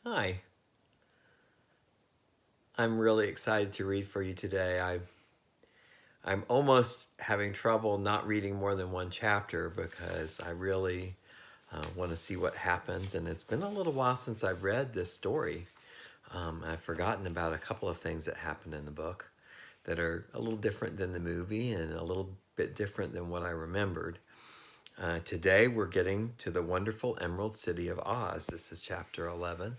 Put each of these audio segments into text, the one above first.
Hi. I'm really excited to read for you today. I'm almost having trouble not reading more than one chapter because I really want to see what happens. And it's been a little while since I've read this story. I've forgotten about a couple of things that happened in the book that are a little different than the movie and a little bit different than what I remembered. Today we're getting to the wonderful Emerald City of Oz. This is chapter 11.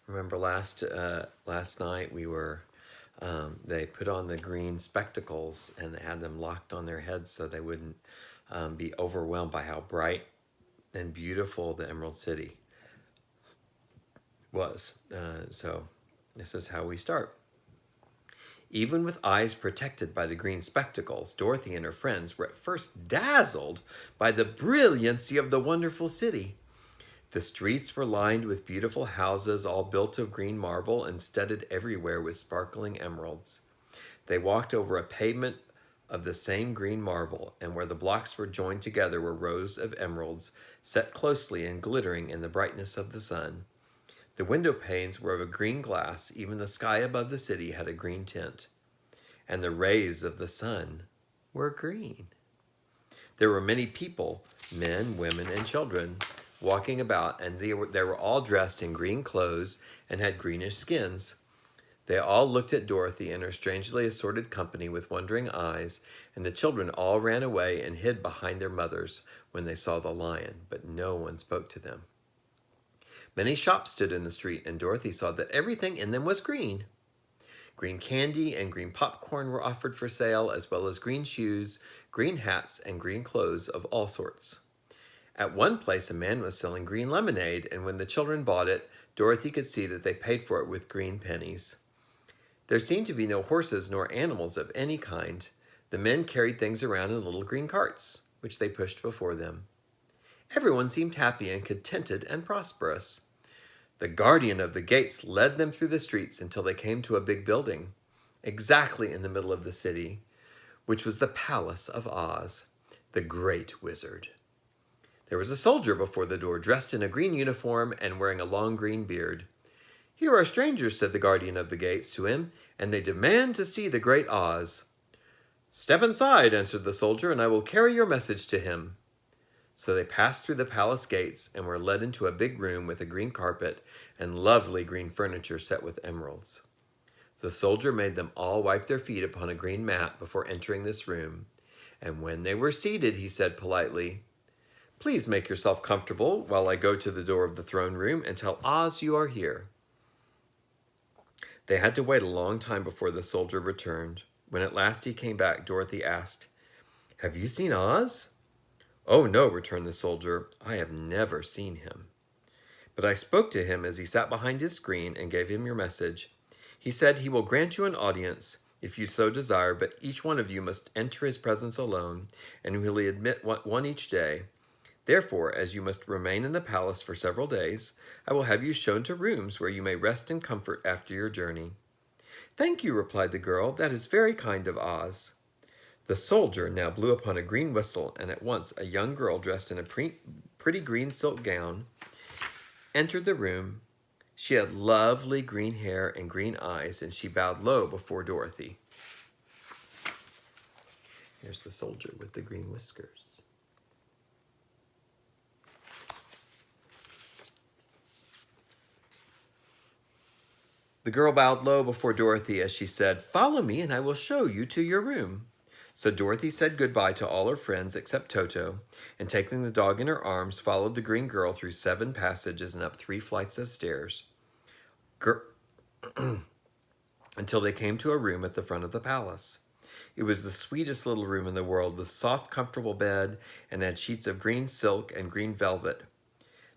Remember last night we were they put on the green spectacles and they had them locked on their heads so they wouldn't be overwhelmed by how bright and beautiful the Emerald City was. So this is how we start. Even with eyes protected by the green spectacles, Dorothy and her friends were at first dazzled by the brilliancy of the wonderful city. The streets were lined with beautiful houses, all built of green marble and studded everywhere with sparkling emeralds. They walked over a pavement of the same green marble, and where the blocks were joined together were rows of emeralds, set closely and glittering in the brightness of the sun. The window panes were of a green glass, even the sky above the city had a green tint, and the rays of the sun were green. There were many people, men, women, and children, walking about, and they were all dressed in green clothes and had greenish skins. They all looked at Dorothy and her strangely assorted company with wondering eyes, and the children all ran away and hid behind their mothers when they saw the lion, but no one spoke to them. Many shops stood in the street, and Dorothy saw that everything in them was green. Green candy and green popcorn were offered for sale, as well as green shoes, green hats, and green clothes of all sorts. At one place, a man was selling green lemonade, and when the children bought it, Dorothy could see that they paid for it with green pennies. There seemed to be no horses nor animals of any kind. The men carried things around in little green carts, which they pushed before them. Everyone seemed happy and contented and prosperous. The guardian of the gates led them through the streets until they came to a big building, exactly in the middle of the city, which was the Palace of Oz, the Great Wizard. There was a soldier before the door, dressed in a green uniform and wearing a long green beard. "Here are strangers," said the guardian of the gates to him, "and they demand to see the great Oz." "Step inside," answered the soldier, "and I will carry your message to him." So they passed through the palace gates and were led into a big room with a green carpet and lovely green furniture set with emeralds. The soldier made them all wipe their feet upon a green mat before entering this room, and when they were seated, he said politely, "Please make yourself comfortable while I go to the door of the throne room and tell Oz you are here." They had to wait a long time before the soldier returned. When at last he came back, Dorothy asked, "Have you seen Oz?" "Oh, no," returned the soldier. "I have never seen him. But I spoke to him as he sat behind his screen and gave him your message. He said he will grant you an audience if you so desire, but each one of you must enter his presence alone, and he will admit one each day. Therefore, as you must remain in the palace for several days, I will have you shown to rooms where you may rest in comfort after your journey." "Thank you," replied the girl. "That is very kind of Oz." The soldier now blew upon a green whistle, and at once a young girl dressed in a pretty green silk gown entered the room. She had lovely green hair and green eyes, and she bowed low before Dorothy. Here's the soldier with the green whiskers. The girl bowed low before Dorothy as she said, "Follow me and I will show you to your room." So Dorothy said goodbye to all her friends except Toto, and taking the dog in her arms, followed the green girl through 7 passages and up 3 flights of stairs until they came to a room at the front of the palace. It was the sweetest little room in the world, with soft, comfortable bed, and had sheets of green silk and green velvet.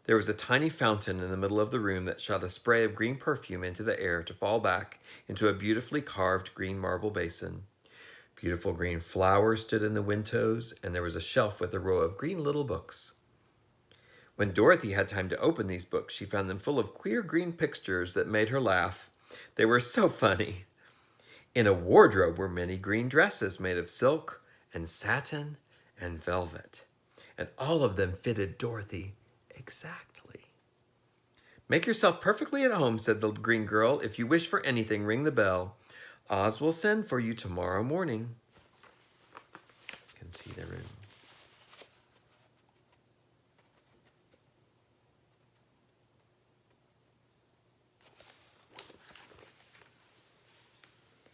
There was a tiny fountain in the middle of the room that shot a spray of green perfume into the air to fall back into a beautifully carved green marble basin. Beautiful green flowers stood in the windows, and there was a shelf with a row of green little books. When Dorothy had time to open these books, she found them full of queer green pictures that made her laugh. They were so funny. In a wardrobe were many green dresses made of silk and satin and velvet, and all of them fitted Dorothy Exactly. Make yourself perfectly at home, said the green girl. If you wish for anything, ring the bell. Oz will send for you tomorrow morning. You can see the room.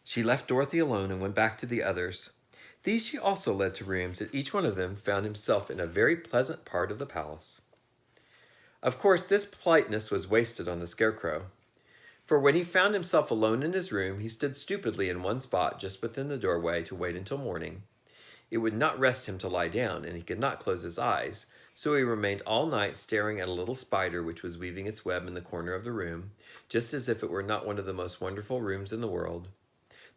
She left Dorothy alone and went back to the others. These she also led to rooms, and each one of them found himself in a very pleasant part of the palace. Of course, this politeness was wasted on the Scarecrow, for when he found himself alone in his room, he stood stupidly in one spot just within the doorway to wait until morning. It would not rest him to lie down, and he could not close his eyes, so he remained all night staring at a little spider which was weaving its web in the corner of the room, just as if it were not one of the most wonderful rooms in the world.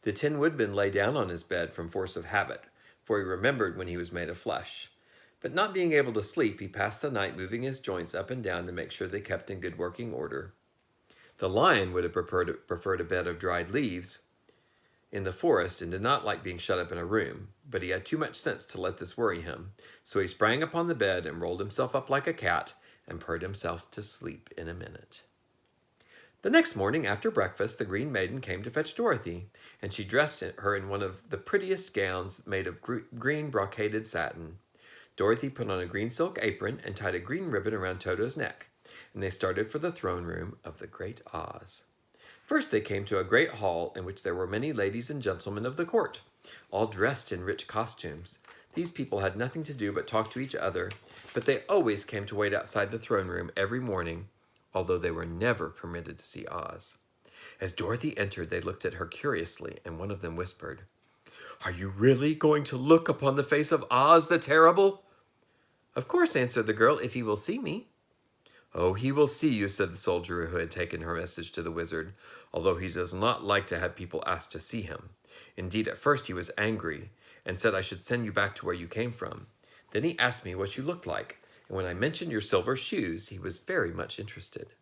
The Tin Woodman lay down on his bed from force of habit, for he remembered when he was made of flesh. But not being able to sleep, he passed the night moving his joints up and down to make sure they kept in good working order. The Lion would have preferred a bed of dried leaves in the forest and did not like being shut up in a room, but he had too much sense to let this worry him, so he sprang upon the bed and rolled himself up like a cat and purred himself to sleep in a minute. The next morning after breakfast, the Green Maiden came to fetch Dorothy, and she dressed her in one of the prettiest gowns made of green brocaded satin. Dorothy put on a green silk apron and tied a green ribbon around Toto's neck, and they started for the throne room of the Great Oz. First they came to a great hall in which there were many ladies and gentlemen of the court, all dressed in rich costumes. These people had nothing to do but talk to each other, but they always came to wait outside the throne room every morning, although they were never permitted to see Oz. As Dorothy entered, they looked at her curiously, and one of them whispered, "Are you really going to look upon the face of Oz the Terrible?" "Of course," answered the girl, "if he will see me." "Oh, he will see you," said the soldier who had taken her message to the wizard, although he does not like to have people asked to see him. Indeed, at first he was angry, and said I should send you back to where you came from. Then he asked me what you looked like, and when I mentioned your silver shoes, he was very much interested.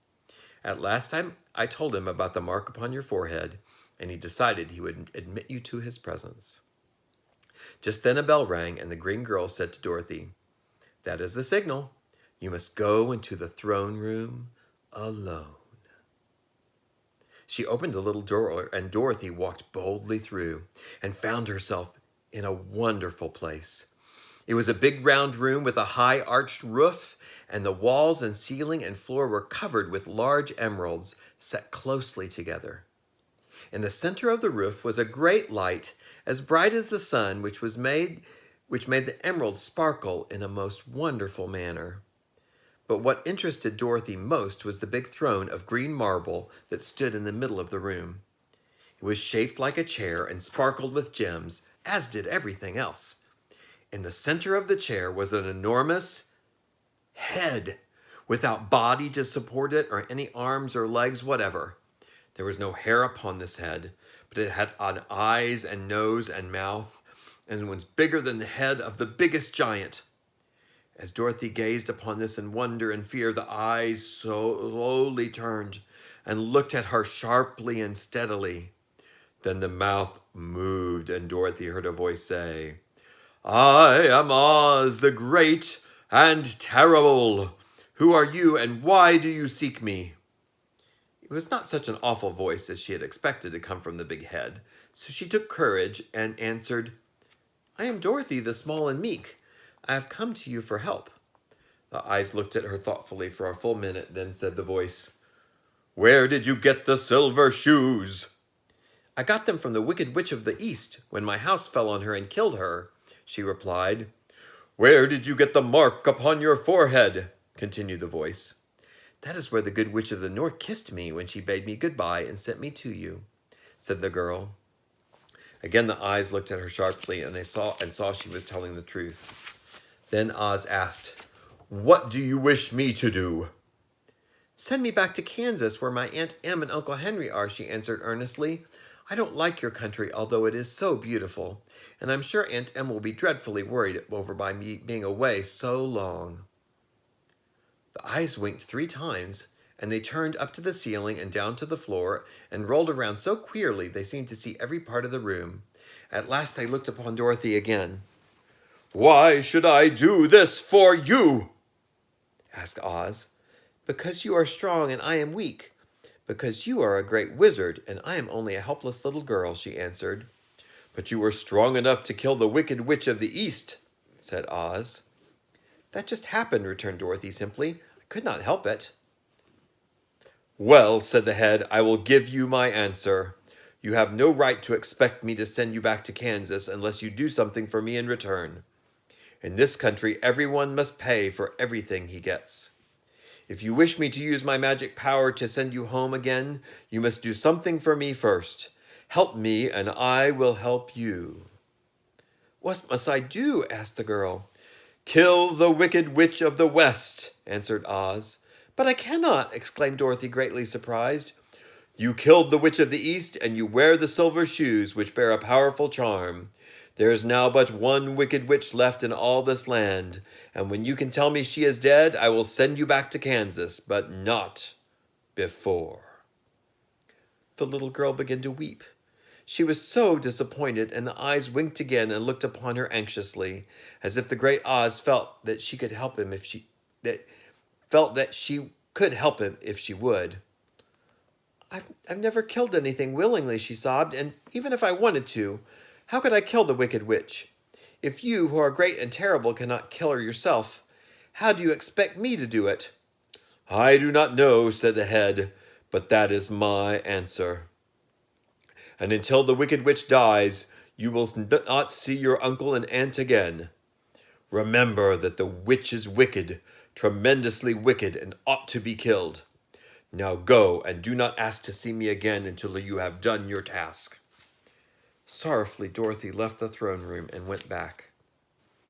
At last I told him about the mark upon your forehead, and he decided he would admit you to his presence." Just then a bell rang, and the green girl said to Dorothy, "That is the signal. You must go into the throne room alone." She opened a little door, and Dorothy walked boldly through and found herself in a wonderful place. It was a big round room with a high arched roof, and the walls and ceiling and floor were covered with large emeralds set closely together. In the center of the roof was a great light, as bright as the sun, which made the emeralds sparkle in a most wonderful manner. But what interested Dorothy most was the big throne of green marble that stood in the middle of the room. It was shaped like a chair and sparkled with gems, as did everything else. In the center of the chair was an enormous head, without body to support it or any arms or legs whatever. There was no hair upon this head, but it had eyes and nose and mouth, and was bigger than the head of the biggest giant. As Dorothy gazed upon this in wonder and fear, the eyes slowly turned and looked at her sharply and steadily. Then the mouth moved, and Dorothy heard a voice say, "I am Oz, the Great and Terrible. Who are you, and why do you seek me?" It was not such an awful voice as she had expected to come from the big head, so she took courage and answered, "I am Dorothy, the small and meek. I have come to you for help." The eyes looked at her thoughtfully for a full minute, then said the voice, "Where did you get the silver shoes?" "I got them from the Wicked Witch of the East, when my house fell on her and killed her," she replied. "Where did you get the mark upon your forehead?" continued the voice. "That is where the Good Witch of the North kissed me when she bade me goodbye and sent me to you," said the girl. Again the eyes looked at her sharply, and they saw she was telling the truth. Then Oz asked, "What do you wish me to do?" "Send me back to Kansas, where my Aunt Em and Uncle Henry are," she answered earnestly. "I don't like your country, although it is so beautiful, and I'm sure Aunt Em will be dreadfully worried over by me being away so long." The eyes winked 3 times, and they turned up to the ceiling and down to the floor and rolled around so queerly they seemed to see every part of the room. At last they looked upon Dorothy again. "Why should I do this for you?" asked Oz. Because you are strong and I am weak. Because you are a great wizard and I am only a helpless little girl, she answered. But you were strong enough to kill the Wicked Witch of the East, said Oz. That just happened, returned Dorothy simply. I could not help it. Well, said the head, I will give you my answer. You have no right to expect me to send you back to Kansas unless you do something for me in return. In this country, everyone must pay for everything he gets. If you wish me to use my magic power to send you home again, you must do something for me first. Help me, and I will help you. What must I do? Asked the girl. Kill the Wicked Witch of the West, answered Oz. But I cannot, exclaimed Dorothy, greatly surprised. You killed the Witch of the East, and you wear the silver shoes, which bear a powerful charm. There is now but one Wicked Witch left in all this land, and when you can tell me she is dead, I will send you back to Kansas, but not before. The little girl began to weep. She was so disappointed, and the eyes winked again and looked upon her anxiously, as if the great Oz felt that she could help him if she could help him if she would. I've never killed anything willingly, she sobbed, and even if I wanted to, how could I kill the Wicked Witch? If you, who are great and terrible, cannot kill her yourself, how do you expect me to do it? I do not know, said the head, but that is my answer. And until the Wicked Witch dies, you will not see your uncle and aunt again. Remember that the witch is wicked, tremendously wicked, and ought to be killed. Now go, and do not ask to see me again until you have done your task. Sorrowfully, Dorothy left the throne room and went back.